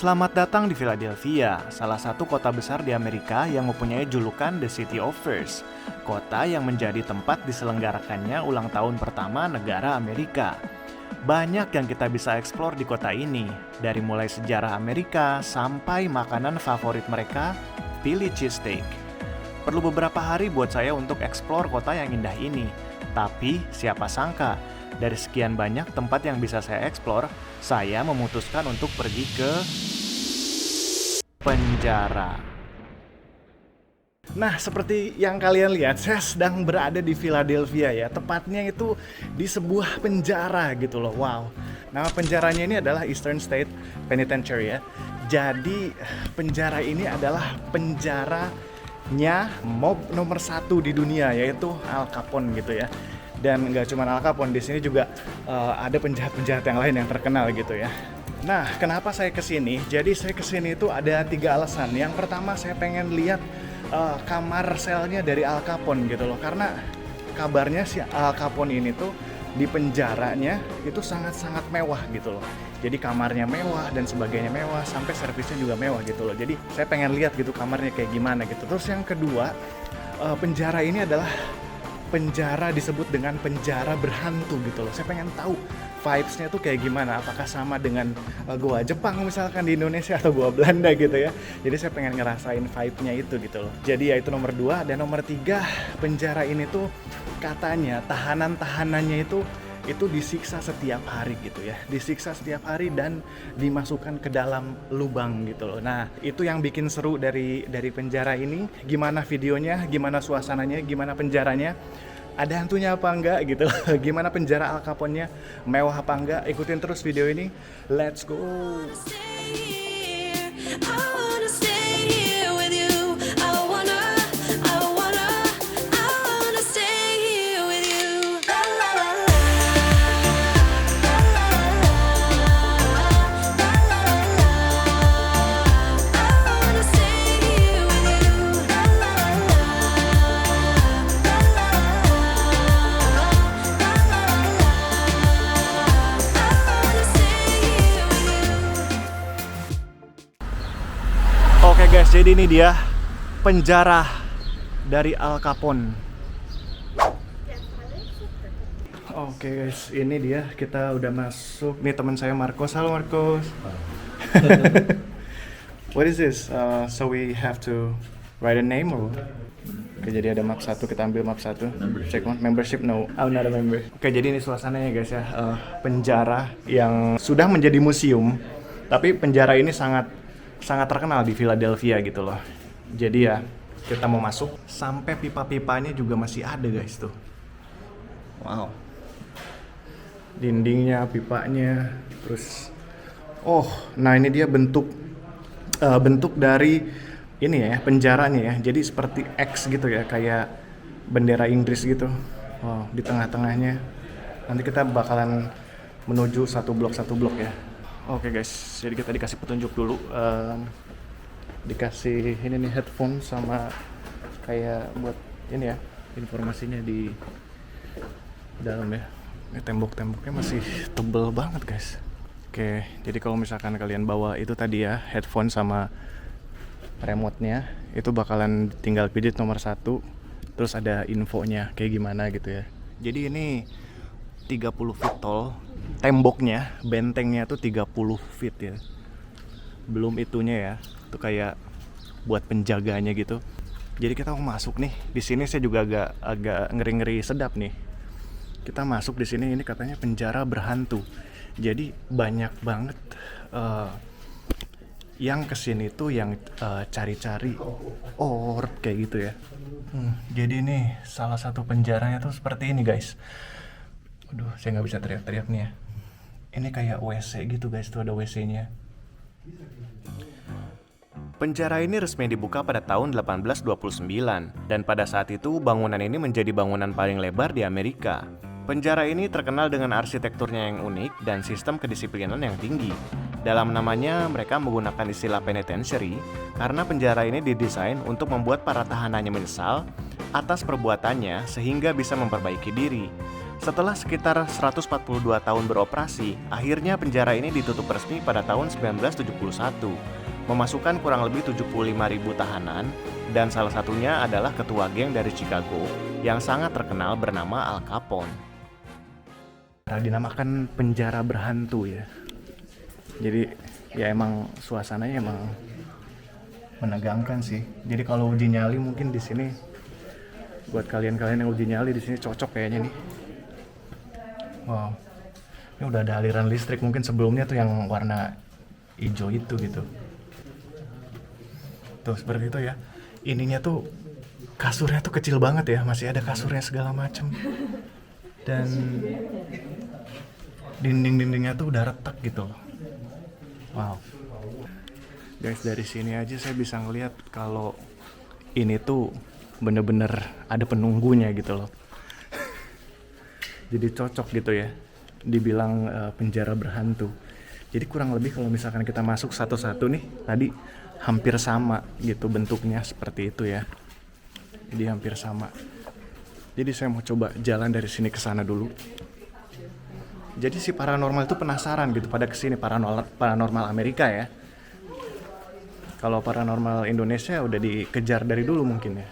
Selamat datang di Philadelphia, salah satu kota besar di Amerika yang mempunyai julukan The City of First, kota yang menjadi tempat diselenggarakannya ulang tahun pertama negara Amerika. Banyak yang kita bisa eksplor di kota ini, dari mulai sejarah Amerika sampai makanan favorit mereka, Philly cheesesteak. Perlu beberapa hari buat saya untuk eksplor kota yang indah ini, tapi siapa sangka, dari sekian banyak tempat yang bisa saya eksplor, saya memutuskan untuk pergi ke penjara. Nah, seperti yang kalian lihat, saya sedang berada di Philadelphia ya. Tepatnya itu di sebuah penjara gitu loh. Wow. Nama penjaranya ini adalah Eastern State Penitentiary ya. Jadi penjara ini adalah penjaranya mob nomor 1 di dunia, yaitu Al Capone gitu ya. Dan nggak cuma Al Capone, di sini juga ada penjahat-penjahat yang lain yang terkenal gitu ya. Nah, kenapa saya kesini? Jadi saya kesini itu ada 3 alasan. Yang pertama, saya pengen lihat kamar selnya dari Al Capone gitu loh. Karena kabarnya si Al Capone ini tuh di penjaranya itu sangat-sangat mewah gitu loh. Jadi kamarnya mewah dan sebagainya mewah, sampai servisnya juga mewah gitu loh. Jadi saya pengen lihat gitu kamarnya kayak gimana gitu. Terus yang kedua, penjara ini adalah penjara disebut dengan penjara berhantu gitu loh. Saya pengen tahu vibes-nya tuh kayak gimana. Apakah sama dengan goa Jepang misalkan di Indonesia atau goa Belanda gitu ya. Jadi saya pengen ngerasain vibe-nya itu gitu loh. Jadi ya itu nomor 2. Dan nomor 3, penjara ini tuh katanya tahanan-tahanannya itu disiksa setiap hari gitu ya. Disiksa setiap hari dan dimasukkan ke dalam lubang gitu loh. Nah, itu yang bikin seru dari penjara ini. Gimana videonya, gimana suasananya, gimana penjaranya, ada hantunya apa enggak gitu. Gimana penjara Al Capone-nya, mewah apa enggak. Ikutin terus video ini. Let's go. Oke guys, jadi ini dia penjara dari Al Capone. Oke guys, ini dia, kita udah masuk. Nih teman saya Marcos. Halo Marcos. What is this? So we have to write a name or? Oke, jadi ada map 1, kita ambil map 1. Check one, membership no. I'm not a member. Oke, jadi ini suasananya guys ya. Penjara yang sudah menjadi museum, tapi penjara ini sangat terkenal di Philadelphia gitu loh. Jadi ya, kita mau masuk. Sampai pipa-pipanya juga masih ada guys tuh. Wow. Dindingnya, pipanya, terus nah ini dia bentuk dari ini ya, penjaranya ya. Jadi seperti X gitu ya, kayak bendera Inggris gitu. Wow, di tengah-tengahnya. Nanti kita bakalan menuju satu blok ya. Oke guys, jadi kita dikasih petunjuk dulu. Dikasih ini nih headphone sama kayak buat ini ya, informasinya di dalam ya. Ini tembok-temboknya masih tebel banget guys. Oke, jadi kalau misalkan kalian bawa itu tadi ya, headphone sama remote-nya, itu bakalan tinggal pijit nomor 1, terus ada infonya kayak gimana gitu ya. Jadi ini 30 feet tall, temboknya, bentengnya tuh 30 feet ya. Belum itunya ya, itu kayak buat penjaganya gitu. Jadi kita mau masuk nih. Di sini saya juga agak ngeri-ngeri sedap nih. Kita masuk di sini, ini katanya penjara berhantu. Jadi banyak banget yang kesini tuh yang cari-cari orb kayak gitu ya. Jadi nih salah satu penjaranya tuh seperti ini guys. Aduh, saya nggak bisa teriak-teriak nih ya. Ini kayak WC gitu guys, tuh ada WC-nya. Penjara ini resmi dibuka pada tahun 1829, dan pada saat itu bangunan ini menjadi bangunan paling lebar di Amerika. Penjara ini terkenal dengan arsitekturnya yang unik dan sistem kedisiplinan yang tinggi. Dalam namanya, mereka menggunakan istilah penitentiary karena penjara ini didesain untuk membuat para tahanannya menyesal atas perbuatannya sehingga bisa memperbaiki diri. Setelah sekitar 142 tahun beroperasi, akhirnya penjara ini ditutup resmi pada tahun 1971. Memasukkan kurang lebih 75.000 tahanan, dan salah satunya adalah ketua geng dari Chicago yang sangat terkenal bernama Al Capone. Dinamakan penjara berhantu ya. Jadi ya emang suasananya emang menegangkan sih. Jadi kalau uji nyali mungkin di sini buat kalian-kalian yang uji nyali di sini cocok kayaknya nih. Wow. Ini udah ada aliran listrik, mungkin sebelumnya tuh yang warna hijau itu gitu. Tuh seperti itu ya. Ininya tuh kasurnya tuh kecil banget ya, masih ada kasurnya segala macem. Dan dinding-dindingnya tuh udah retak gitu loh. Wow. Guys, dari sini aja saya bisa ngeliat kalau ini tuh bener-bener ada penunggunya gitu loh. Jadi cocok gitu ya dibilang penjara berhantu. Jadi kurang lebih kalau misalkan kita masuk satu-satu nih, tadi hampir sama gitu bentuknya seperti itu ya. Jadi hampir sama. Jadi saya mau coba jalan dari sini ke sana dulu. Jadi si paranormal itu penasaran gitu pada kesini, paranormal Amerika ya. Kalau paranormal Indonesia udah dikejar dari dulu mungkin ya.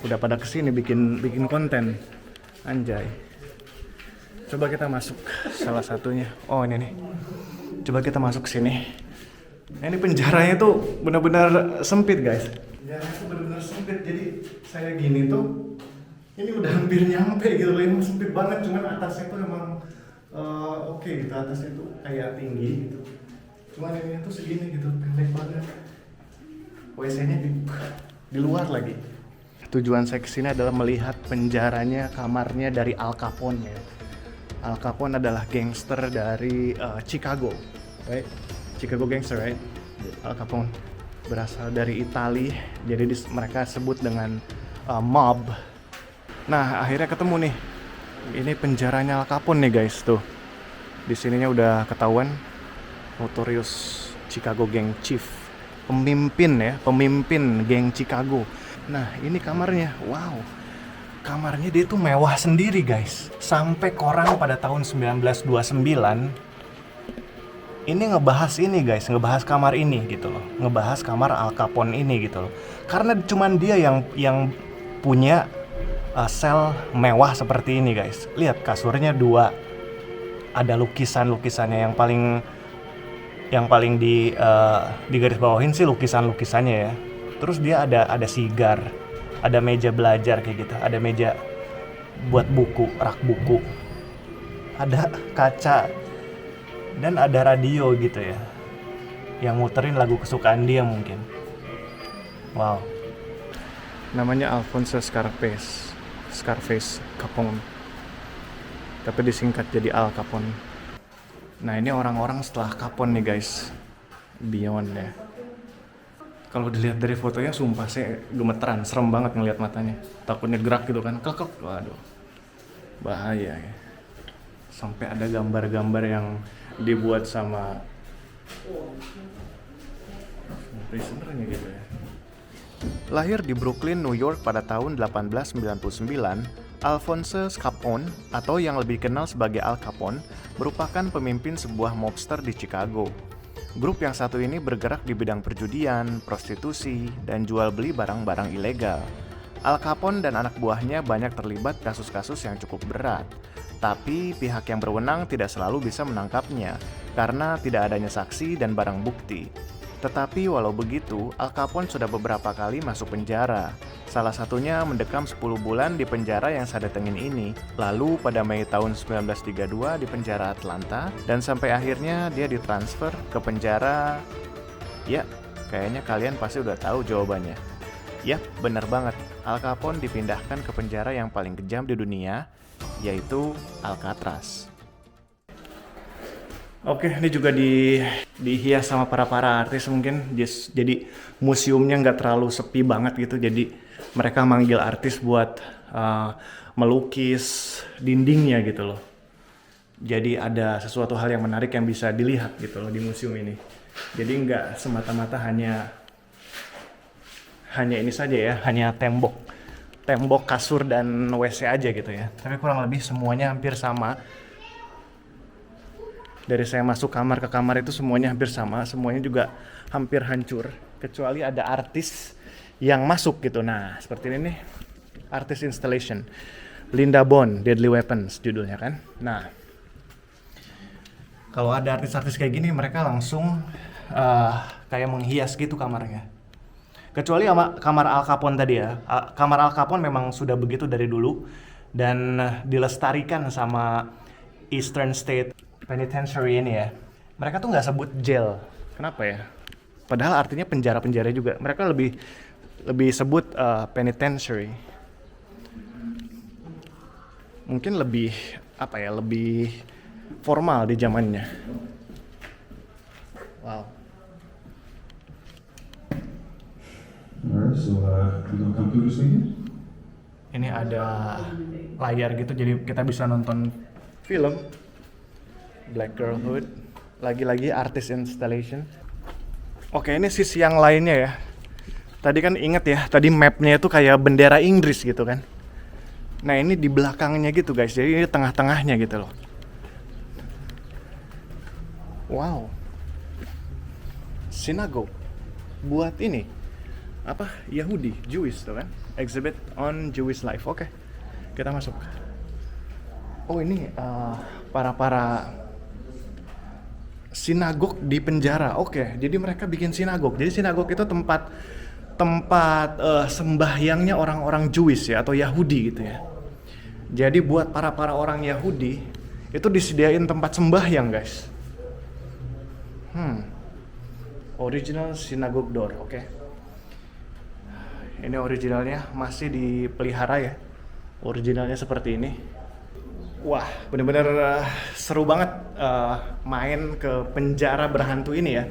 Udah pada kesini bikin konten. Anjay. Coba kita masuk salah satunya. Oh ini nih. Coba kita masuk sini. Nah, ini penjaranya tuh benar-benar sempit guys. Penjaranya tuh benar-benar sempit. Jadi saya gini tuh, ini udah hampir nyampe gitu loh. Ini sempit banget. Cuman atasnya tuh emang oke gitu. Atasnya tuh kayak tinggi gitu. Cuman ini tuh segini gitu, pendek banget. WC-nya di luar lagi. Tujuan saya kesini adalah melihat penjaranya, kamarnya dari Al Capone ya. Al Capone adalah gangster dari Chicago, right? Chicago gangster, right? Al Capone berasal dari Italia, jadi mereka sebut dengan mob. Nah, akhirnya ketemu nih. Ini penjaranya Al Capone nih guys, tuh. Di sininya udah ketahuan Notorious Chicago Gang Chief, pemimpin geng Chicago. Nah, ini kamarnya. Wow. Kamarnya dia tuh mewah sendiri guys. Sampai koran pada tahun 1929 ini ngebahas kamar ini gitu loh. Ngebahas kamar Al Capone ini gitu loh. Karena cuman dia yang punya sel mewah seperti ini guys. Lihat kasurnya 2. Ada lukisannya yang paling di garis bawahin sih lukisannya ya. Terus dia ada sigar, ada meja belajar kayak gitu, ada meja buat buku, rak buku. Ada kaca dan ada radio gitu ya. Yang muterin lagu kesukaan dia mungkin. Wow. Namanya Alphonse Scarface Capone. Tapi disingkat jadi Al Capone. Nah, ini orang-orang setelah Capone nih guys. Beyond ya. Kalau dilihat dari fotonya sumpah saya gemeteran, serem banget ngelihat matanya. Takutnya gerak gitu kan. Kekek. Waduh. Bahaya ya. Sampai ada gambar-gambar yang dibuat sama prisonernya gitu ya. Lahir di Brooklyn, New York pada tahun 1899, Alphonse Capone atau yang lebih dikenal sebagai Al Capone merupakan pemimpin sebuah mobster di Chicago. Grup yang satu ini bergerak di bidang perjudian, prostitusi, dan jual beli barang-barang ilegal. Al Capone dan anak buahnya banyak terlibat kasus-kasus yang cukup berat. Tapi pihak yang berwenang tidak selalu bisa menangkapnya karena tidak adanya saksi dan barang bukti. Tetapi walau begitu, Al Capone sudah beberapa kali masuk penjara. Salah satunya mendekam 10 bulan di penjara yang saya datengin ini. Lalu pada Mei tahun 1932 di penjara Atlanta, dan sampai akhirnya dia ditransfer ke penjara. Ya, kayaknya kalian pasti udah tahu jawabannya. Yap, bener banget. Al Capone dipindahkan ke penjara yang paling kejam di dunia, yaitu Alcatraz. Oke, ini juga dihias sama para artis mungkin. Jadi museumnya nggak terlalu sepi banget gitu. Jadi mereka manggil artis buat melukis dindingnya gitu loh. Jadi ada sesuatu hal yang menarik yang bisa dilihat gitu loh di museum ini. Jadi nggak semata-mata hanya ini saja ya, hanya tembok, kasur dan WC aja gitu ya. Tapi kurang lebih semuanya hampir sama. Dari saya masuk kamar ke kamar itu semuanya hampir sama, semuanya juga hampir hancur, kecuali ada artis yang masuk gitu. Nah, seperti ini nih, artist installation. Linda Bond, Deadly Weapons judulnya kan. Nah, kalau ada artis-artis kayak gini, mereka langsung kayak menghias gitu kamarnya. Kecuali sama kamar Al Capone tadi ya. Kamar Al Capone memang sudah begitu dari dulu dan dilestarikan sama Eastern State Penitentiary ini ya. Mereka tuh nggak sebut jail. Kenapa ya? Padahal artinya penjara-penjara juga. Mereka lebih sebut penitentiary. Mungkin lebih lebih formal di zamannya. Wow. Alright, so we gonna come through this thing? Ini ada layar gitu, jadi kita bisa nonton film Black Girlhood. Lagi-lagi artist installation. Oke, ini sisi yang lainnya ya. Tadi kan inget ya, tadi mapnya itu kayak bendera Inggris gitu kan. Nah ini di belakangnya gitu guys, jadi ini tengah-tengahnya gitu loh. Wow. Synagogue. Buat ini apa? Yahudi, Jewish tuh kan. Exhibit on Jewish life. Oke. Kita masuk. Oh ini para sinagog di penjara. Oke, jadi mereka bikin sinagog. Jadi sinagog itu tempat sembahyangnya orang-orang Jewish ya atau Yahudi gitu ya. Jadi buat para orang Yahudi itu disediain tempat sembahyang guys. Original synagogue door, oke. Ini originalnya masih dipelihara ya. Originalnya seperti ini. Wah, bener-bener seru banget main ke penjara berhantu ini ya.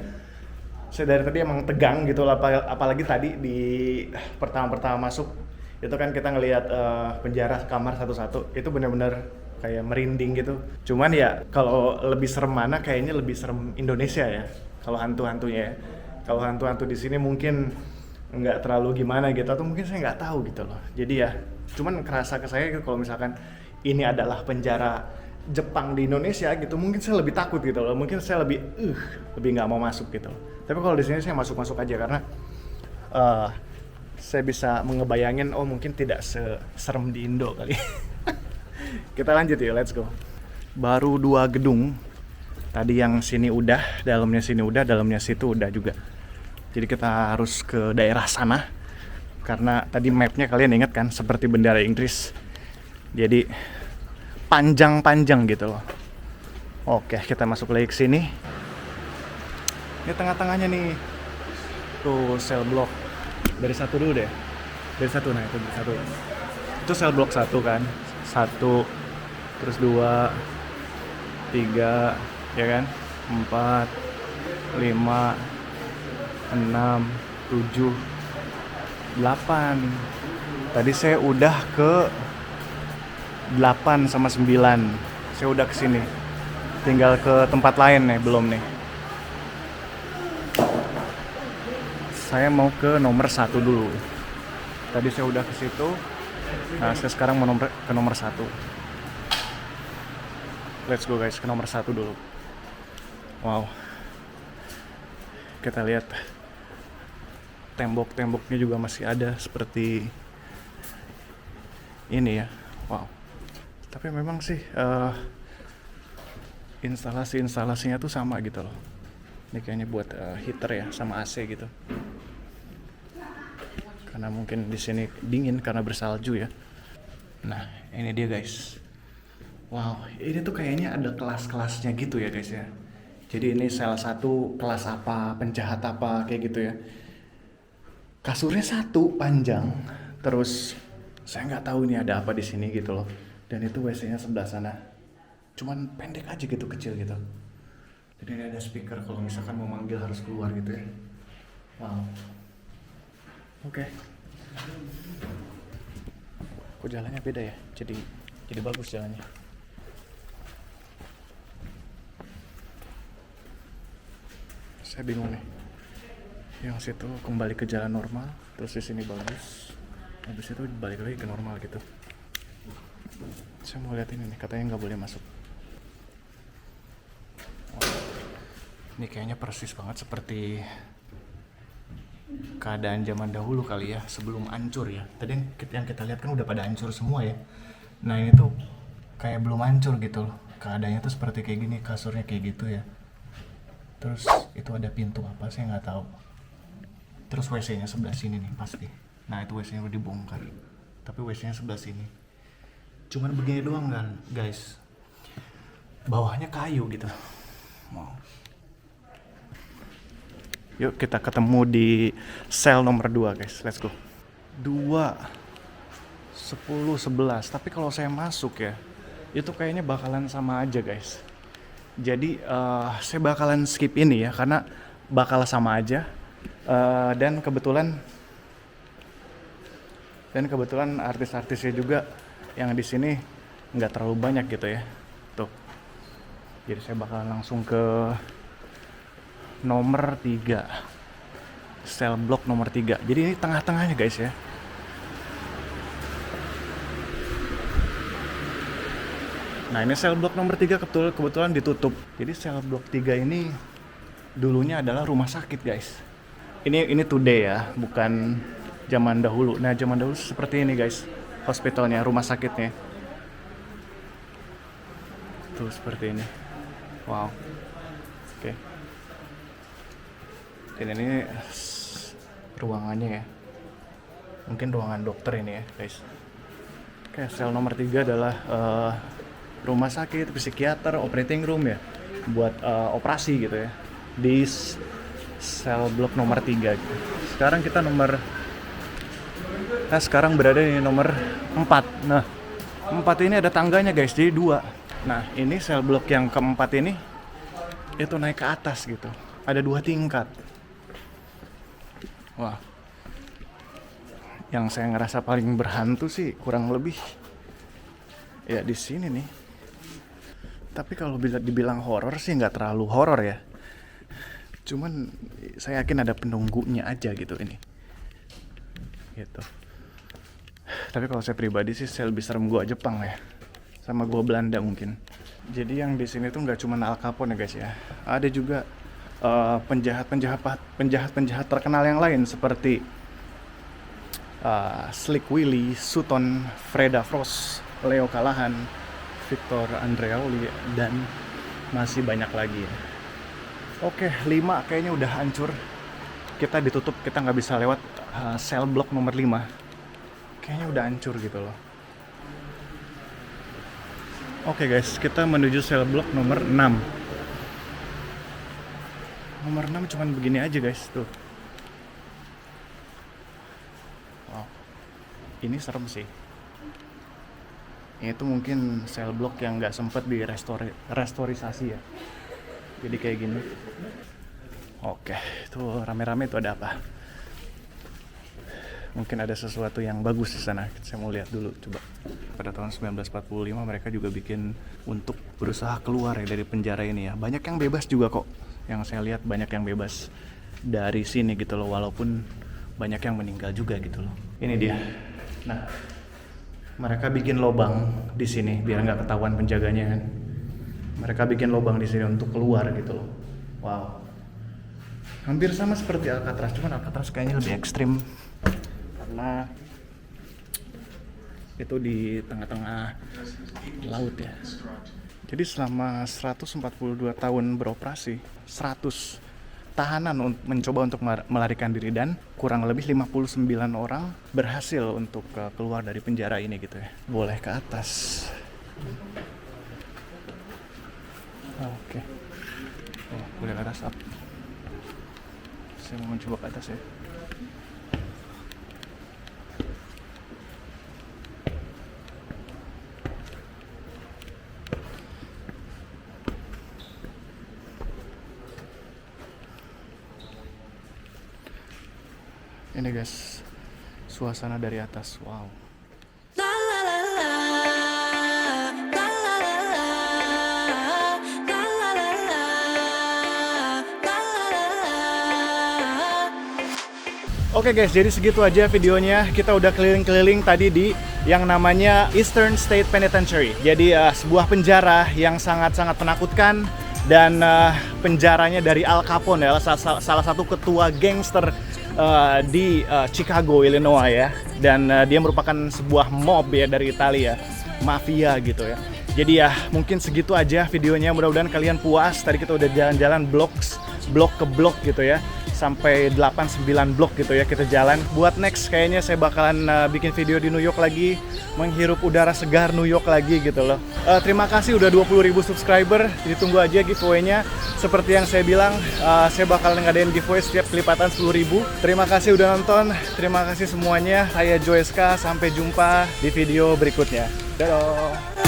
Saya dari tadi emang tegang gitu, apalagi tadi di pertama masuk itu kan kita ngelihat penjara kamar satu-satu, itu bener-bener kayak merinding gitu. Cuman ya kalau lebih serem mana, kayaknya lebih serem Indonesia ya. Kalau hantu-hantunya ya. Kalau hantu-hantu di sini mungkin nggak terlalu gimana gitu, atau mungkin saya nggak tahu gitu loh. Jadi ya, cuman kerasa ke saya gitu, kalau misalkan ini adalah penjara Jepang di Indonesia gitu, mungkin saya lebih takut gitu loh. Mungkin saya lebih nggak mau masuk gitu. Tapi kalau di sini saya masuk aja karena saya bisa mengebayangin, oh mungkin tidak serem di Indo kali. Kita lanjut ya, let's go. Baru 2 gedung. Tadi yang sini udah, dalamnya situ udah juga. Jadi kita harus ke daerah sana. Karena tadi mapnya kalian ingat kan, seperti bendera Inggris. Jadi panjang-panjang gitu loh. Oke, kita masuk lagi ke sini. Ini tengah-tengahnya nih. Tuh sel blok. Dari satu dulu deh. Dari satu, nah itu satu. Itu sel blok 1 kan. 1, terus 2, 3, ya kan? 4, 5, 6, 7, 8. Tadi saya udah ke 8 sama 9. Saya udah ke sini. Tinggal ke tempat lain nih, belum nih. Saya mau ke nomor 1 dulu. Tadi saya udah ke situ. Nah, saya sekarang mau ke nomor 1. Let's go guys, ke nomor 1 dulu. Wow. Kita lihat tembok-temboknya juga masih ada seperti ini ya. Wow. Tapi memang sih instalasinya tuh sama gitu loh. Ini kayaknya buat heater ya sama AC gitu. Karena mungkin di sini dingin karena bersalju ya. Nah, ini dia guys. Wow, ini tuh kayaknya ada kelas-kelasnya gitu ya guys ya. Jadi ini salah satu kelas apa, penjahat apa kayak gitu ya. Kasurnya 1 panjang, terus saya nggak tahu ini ada apa di sini gitu loh. Dan itu WC-nya sebelah sana. Cuman pendek aja gitu, kecil gitu. Jadi ini ada speaker kalau misalkan mau manggil harus keluar gitu ya. Wow. Oke. Kok jalannya beda ya? Jadi bagus jalannya. Saya bingung nih. Yang situ kembali ke jalan normal, terus di sini bagus. Habis itu balik lagi ke normal gitu. Saya mau lihat ini nih, katanya nggak boleh masuk. Ini kayaknya persis banget seperti keadaan zaman dahulu kali ya, sebelum hancur ya. Tadi yang kita lihat kan udah pada hancur semua ya. Nah ini tuh kayak belum hancur gitu loh. Keadaannya tuh seperti kayak gini, kasurnya kayak gitu ya. Terus itu ada pintu apa saya nggak tahu. Terus WC-nya sebelah sini nih pasti. Nah itu WC-nya udah dibongkar. Tapi WC-nya sebelah sini. Cuman begini doang kan guys. Bawahnya kayu gitu. Wow. Yuk kita ketemu di sel nomor 2 guys. Let's go. 2, 10, 11. Tapi kalau saya masuk ya, itu kayaknya bakalan sama aja guys. Jadi saya bakalan skip ini ya, karena bakal sama aja. Dan kebetulan artis-artisnya juga yang di sini nggak terlalu banyak gitu ya. Tuh. Jadi saya bakalan langsung ke nomor 3. Sel blok nomor 3. Jadi ini tengah-tengahnya guys ya. Nah ini sel blok nomor 3 kebetulan ditutup. Jadi sel blok 3 ini dulunya adalah rumah sakit guys. Ini today ya, bukan zaman dahulu. Nah zaman dahulu seperti ini guys, hospitalnya, rumah sakitnya. Tuh seperti ini. Wow. Oke. Dan ini ruangannya ya. Mungkin ruangan dokter ini ya guys. Oke, sel nomor 3 adalah rumah sakit, psikiater, operating room ya, buat operasi gitu ya, di sel blok nomor 3 gitu. Sekarang berada di nomor 4. Nah 4 ini ada tangganya guys, jadi 2. Nah ini sel blok yang keempat ini itu naik ke atas gitu, ada 2 tingkat. Wah, yang saya ngerasa paling berhantu sih kurang lebih ya di sini nih. Tapi kalau dibilang horor sih nggak terlalu horor ya. Cuman saya yakin ada penunggunya aja gitu ini. Gitu. Tapi kalau saya pribadi sih saya lebih serem gua Jepang ya. Sama gua Belanda mungkin. Jadi yang di sini tuh nggak cuma Al Capone ya guys ya. Ada juga penjahat terkenal yang lain seperti Slick Willy, Sutton, Freda Frost, Leo Callahan, Victor Andreoli, dan masih banyak lagi ya. Oke, 5 kayaknya udah hancur. Kita ditutup, kita nggak bisa lewat sel blok nomor 5. Kayaknya udah hancur gitu loh. Oke guys, kita menuju sel blok nomor 6. Nomor 6 cuman begini aja guys, tuh. Wow. Ini serem sih. Itu mungkin sel blok yang nggak sempet restorisasi ya. Jadi kayak gini. Oke, itu rame-rame itu ada apa? Mungkin ada sesuatu yang bagus di sana. Saya mau lihat dulu, coba. Pada tahun 1945 mereka juga bikin untuk berusaha keluar ya dari penjara ini ya. Banyak yang bebas juga kok. Yang saya lihat banyak yang bebas dari sini gitu loh, walaupun banyak yang meninggal juga gitu loh. Ini dia. Nah, mereka bikin lubang di sini biar nggak ketahuan penjaganya kan. Mereka bikin lubang di sini untuk keluar gitu loh. Wow. Hampir sama seperti Alcatraz, cuman Alcatraz kayaknya lebih ekstrim karena itu di tengah-tengah laut ya. Jadi selama 142 tahun beroperasi, 100 tahanan mencoba untuk melarikan diri dan kurang lebih 59 orang berhasil untuk keluar dari penjara ini gitu ya. Boleh ke atas. Oke. Oh, boleh ke atas up. Saya mau mencoba ke atas ya. Ini guys, suasana dari atas. Wow. Oke guys, jadi segitu aja videonya. Kita udah keliling-keliling tadi di yang namanya Eastern State Penitentiary. Jadi sebuah penjara yang sangat-sangat menakutkan, dan penjaranya dari Al Capone ya, salah satu ketua gangster di Chicago, Illinois ya. Dan dia merupakan sebuah mob ya dari Italia, mafia gitu ya. Jadi ya mungkin segitu aja videonya, mudah-mudahan kalian puas. Tadi kita udah jalan-jalan blok ke blok gitu ya, sampai 8-9 blok gitu ya kita jalan. Buat next kayaknya saya bakalan bikin video di New York lagi, menghirup udara segar New York lagi gitu loh. Terima kasih udah 20.000 subscriber, ditunggu aja giveaway-nya. Seperti yang saya bilang, saya bakalan ngadain giveaway setiap kelipatan 10.000. Terima kasih udah nonton, terima kasih semuanya. Saya Joeska, sampai jumpa di video berikutnya. Dadah!